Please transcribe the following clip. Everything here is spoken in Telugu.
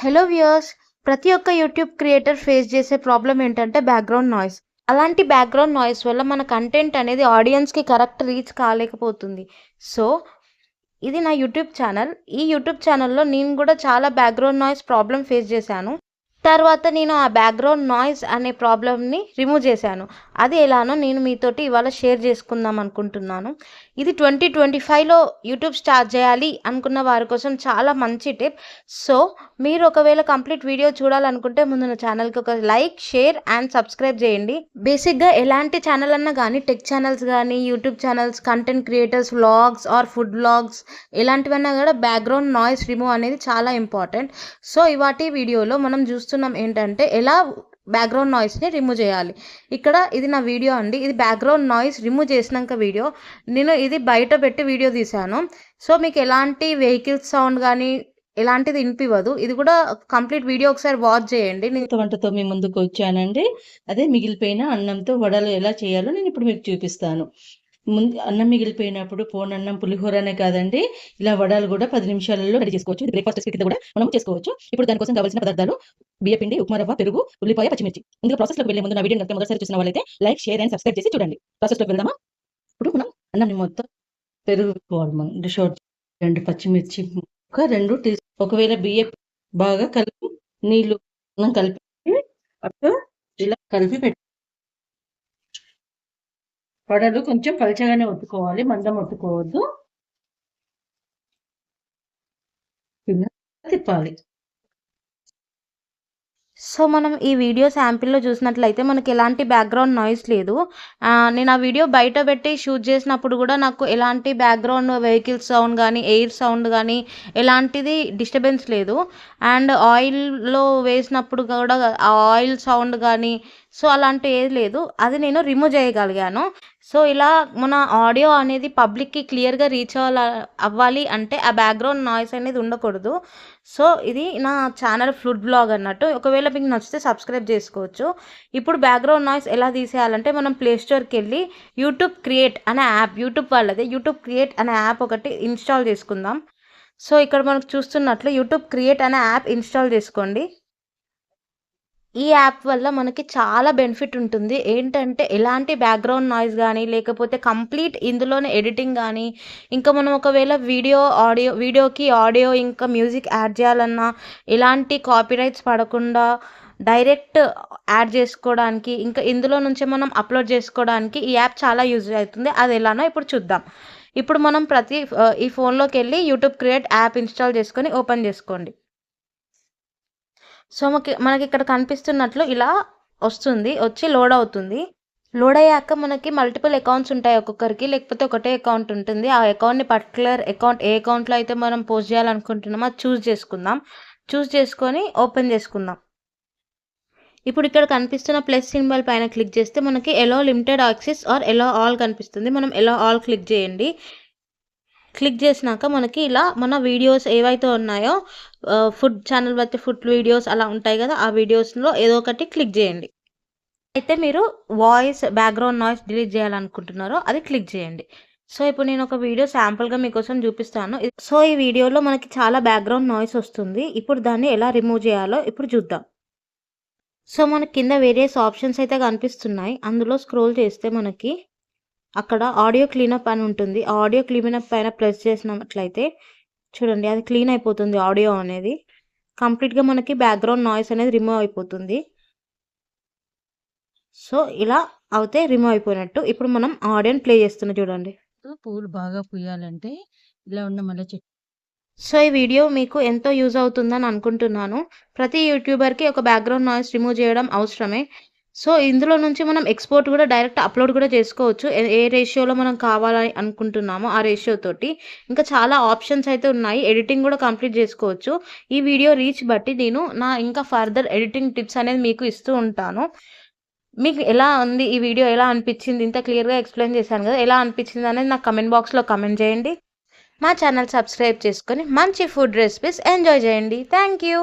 హలో వ్యూయర్స్, ప్రతి ఒక్క యూట్యూబ్ క్రియేటర్ ఫేస్ చేసే ప్రాబ్లం ఏంటంటే బ్యాక్‌గ్రౌండ్ నాయిస్. అలాంటి బ్యాక్‌గ్రౌండ్ నాయిస్ వల్ల మన కంటెంట్ అనేది ఆడియన్స్‌కి కరెక్ట్ రీచ్ కాలేకపోతుంది. సో, ఇది నా యూట్యూబ్ ఛానల్. ఈ యూట్యూబ్ ఛానల్‌లో నేను గూడా చాలా బ్యాక్‌గ్రౌండ్ నాయిస్ ప్రాబ్లమ్ ఫేస్ చేశాను. తర్వాత నేను ఆ బ్యాక్‌గ్రౌండ్ నాయిస్ అనే ప్రాబ్లమ్‌ని రిమూవ్ చేశాను. అది ఎలానో నేను మీతోటి ఇవాళ షేర్ చేసుకుందాం అనుకుంటున్నాను. ఇది 2025లో యూట్యూబ్ స్టార్ట్ చేయాలి అనుకున్న వారి కోసం చాలా మంచి టిప్. సో, మీరు ఒకవేళ కంప్లీట్ వీడియో చూడాలనుకుంటే ముందు నా ఛానల్‌కి ఒక లైక్, షేర్ అండ్ సబ్స్క్రైబ్ చేయండి. బేసిక్‌గా ఎలాంటి ఛానల్ అన్నా గానీ టెక్ ఛానల్స్ గానీ, YouTube channels, content creators vlogs or food vlogs ఇలాంటివన్నా కూడా బ్యాక్‌గ్రౌండ్ నాయిస్ రిమూవ్ అనేది చాలా ఇంపార్టెంట్. సో, ఇవాటి వీడియోలో మనం చూస్తున్నాం ఏంటంటే ఎలా బ్యాక్‌గ్రౌండ్ నాయిస్‌ని రిమూవ్ చేయాలి. ఇక్కడ ఇది నా వీడియో అండి. ఇది బ్యాక్‌గ్రౌండ్ నాయిస్ రిమూవ్ చేసినంక వీడియో. నేను ఇది బయట పెట్టి వీడియో తీశాను. సో, మీకు ఎలాంటి వెహికల్స్ సౌండ్ గానీ ఎలాంటిది ఇనిపివ్వదు. ఇది కూడా కంప్లీట్ వీడియో ఒకసారి వాచ్ చేయండి. వంటతో మీ ముందుకు వచ్చానండి. అదే మిగిలిపోయిన అన్నంతో వడలు ఎలా చేయాలో నేను ఇప్పుడు మీకు చూపిస్తాను. ముందు అన్నం మిగిలిపోయినప్పుడు పోనన్నం పులిహోరనే కాదండి, ఇలా వడలు కూడా 10 నిమిషాలలో రెడీ చేసుకోవచ్చు. బ్రేక్ఫాస్ట్ రెసిపీ కింద కూడా మనం చేసుకోవచ్చు. ఇప్పుడు దానికోసం కావాల్సిన పదార్థాలు: బియ్యపిండి, ఉప్మా రవ్వ, పెరుగు, ఉల్లిపాయ, పచ్చిమిర్చి. ముందుగా ప్రాసెస్‌లోకి వెళ్ళే ముందు నా వీడియోని కనుక మొదటిసారి చూసిన వాళ్ళైతే లైక్, షేర్ అండ్ సబ్స్క్రైబ్ చేసి చూడండి. ప్రాసెస్‌లోకి వెళ్దామా? ఇప్పుడు మనం అన్నంని మొత్తం పెరుగుకోవాలి. మనం డిష్ అవుట్ 2 పచ్చిమిర్చి ఒక 2 ఒకవేళ బియ్యం బాగా కలిపి నీళ్లు అన్నం కలిపి అప్పుడు ఇలా కలిపి పెట్టి వడలు కొంచెం పలచగానే ఒత్తుకోవాలి, మందం ఒత్తుకోవద్దు. ఇలా తిప్పాలి. సో, మనం ఈ వీడియో శాంపిల్‌లో చూసినట్లయితే మనకి ఎలాంటి బ్యాక్‌గ్రౌండ్ నాయిస్ లేదు. నేను ఆ వీడియో బయట పెట్టి షూట్ చేసినప్పుడు కూడా నాకు ఎలాంటి బ్యాక్‌గ్రౌండ్ వెహికల్స్ సౌండ్ గానీ, ఎయిర్ సౌండ్ గానీ ఎలాంటిది డిస్టర్బెన్స్ లేదు. అండ్ ఆయిల్‌లో వేసినప్పుడు కూడా ఆ ఆయిల్ సౌండ్ గానీ సో, అలాంటివి ఏది లేదు. అది నేను రిమూవ్ చేయగలిగాను. సో, ఇలా మన ఆడియో అనేది పబ్లిక్‌కి క్లియర్‌గా రీచ్ అవ్వాలి అంటే ఆ బ్యాక్‌గ్రౌండ్ నాయిస్ అనేది ఉండకూడదు. సో, ఇది నా ఛానల్ ఫుడ్ వ్లాగ్ అన్నట్టు. ఒకవేళ మీకు నచ్చితే సబ్స్క్రైబ్ చేసుకోవచ్చు. ఇప్పుడు బ్యాక్‌గ్రౌండ్ నాయిస్ ఎలా తీసేయాలంటే మనం ప్లే స్టోర్‌కెళ్ళి యూట్యూబ్ క్రియేట్ అనే యాప్, యూట్యూబ్ వాళ్ళది యూట్యూబ్ క్రియేట్ అనే యాప్ ఒకటి ఇన్‌స్టాల్ చేసుకుందాం. సో, ఇక్కడ మనకు చూస్తున్నట్లు యూట్యూబ్ క్రియేట్ అనే యాప్ ఇన్‌స్టాల్ చేసుకోండి. ఈ యాప్ వల్ల మనకి చాలా బెనిఫిట్ ఉంటుంది. ఏంటంటే ఎలాంటి బ్యాక్‌గ్రౌండ్ నాయిస్ గానీ, లేకపోతే కంప్లీట్ ఇందులోనే ఎడిటింగ్ గానీ, ఇంకా మనం ఒకవేళ వీడియోకి ఆడియో ఇంకా మ్యూజిక్ యాడ్ చేయాలన్నా, ఎలాంటి కాపీరైట్స్ పడకుండా డైరెక్ట్ యాడ్ చేసుకోవడానికి, ఇంకా ఇందులో నుంచే మనం అప్‌లోడ్ చేసుకోవడానికి ఈ యాప్ చాలా యూజ్ అవుతుంది. అది ఎలానో ఇప్పుడు చూద్దాం. ఇప్పుడు మనం ఈ ఫోన్‌లోకెళ్ళి యూట్యూబ్ క్రియేట్ యాప్ ఇన్‌స్టాల్ చేసుకొని ఓపెన్ చేసుకోండి. సో, మనకిక్కడ కనిపిస్తున్నట్లు ఇలా వచ్చి లోడ్ అవుతుంది. లోడ్ అయ్యాక మనకి మల్టిపుల్ అకౌంట్స్ ఉంటాయి ఒక్కొక్కరికి. లేకపోతే ఒకటే అకౌంట్ ఉంటుంది. ఆ అకౌంట్‌ని పర్టిక్యులర్ అకౌంట్ ఏ అకౌంట్‌లో అయితే మనం పోస్ట్ చేయాలనుకుంటున్నామో అది చూజ్ చేసుకుందాం. చూజ్ చేసుకొని ఓపెన్ చేసుకుందాం. ఇప్పుడు ఇక్కడ కనిపిస్తున్న ప్లస్ సింబల్ పైన క్లిక్ చేస్తే మనకి allow limited access or allow all కనిపిస్తుంది. మనం ఎలో ఆల్ క్లిక్ చేయండి. క్లిక్ చేసినాక మనకి ఇలా మన వీడియోస్ ఏవైతే ఉన్నాయో ఫుడ్ ఛానల్ బట్టి ఫుడ్ వీడియోస్ అలా ఉంటాయి కదా! ఆ వీడియోస్‌లో ఏదో ఒకటి క్లిక్ చేయండి. అయితే మీరు వాయిస్ బ్యాక్‌గ్రౌండ్ నాయిస్ డిలీట్ చేయాలనుకుంటున్నారో అది క్లిక్ చేయండి. సో, ఇప్పుడు నేను ఒక వీడియో శాంపుల్‌గా మీకోసం చూపిస్తాను. సో, ఈ వీడియోలో మనకి చాలా బ్యాక్‌గ్రౌండ్ నాయిస్ వస్తుంది. ఇప్పుడు దాన్ని ఎలా రిమూవ్ చేయాలో ఇప్పుడు చూద్దాం. సో, మనకి కింద వేరియస్ ఆప్షన్స్ అయితే కనిపిస్తున్నాయి. అందులో స్క్రోల్ చేస్తే మనకి అక్కడ ఆడియో క్లీనప్ అని ఉంటుంది. ఆ ఆడియో క్లీనప్ పైన ప్రెస్ చేసినట్లయితే చూడండి అది క్లీన్ అయిపోతుంది ఆడియో అనేది. కంప్లీట్‌గా మనకి బ్యాక్‌గ్రౌండ్ నాయిస్ అనేది రిమూవ్ అయిపోతుంది. సో, ఇలా అవుతే రిమూవ్ అయిపోయినట్టు. ఇప్పుడు మనం ఆడియోని ప్లే చేస్తున్నా చూడండి. పూలు బాగా పూయాలంటే ఇలా ఉన్న మల్లె చెట్టు. సో, ఈ వీడియో మీకు ఎంతో యూజ్ అవుతుందని అనుకుంటున్నాను. ప్రతి యూట్యూబర్‌కి ఒక బ్యాక్‌గ్రౌండ్ నాయిస్ రిమూవ్ చేయడం అవసరమే. సో, ఇందులో నుంచి మనం ఎక్స్‌పోర్ట్ కూడా డైరెక్ట్ అప్‌లోడ్ కూడా చేసుకోవచ్చు. ఏ రేషియోలో మనం కావాలని అనుకుంటున్నామో ఆ రేషియో తోటి. ఇంకా చాలా ఆప్షన్స్ అయితే ఉన్నాయి. ఎడిటింగ్ కూడా కంప్లీట్ చేసుకోవచ్చు. ఈ వీడియో రీచ్ బట్టి నేను ఇంకా ఫర్దర్ ఎడిటింగ్ టిప్స్ అనేది మీకు ఇస్తూ ఉంటాను. మీకు ఎలా ఉంది? ఈ వీడియో ఎలా అనిపించింది? ఇంత క్లియర్‌గా ఎక్స్‌ప్లెయిన్ చేశాను కదా! ఎలా అనిపించింది అనేది నాకు కామెంట్ బాక్స్‌లో కామెంట్ చేయండి. మా ఛానల్ సబ్స్క్రైబ్ చేసుకొని మంచి ఫుడ్ రెసిపీస్ ఎంజాయ్ చేయండి. Thank you.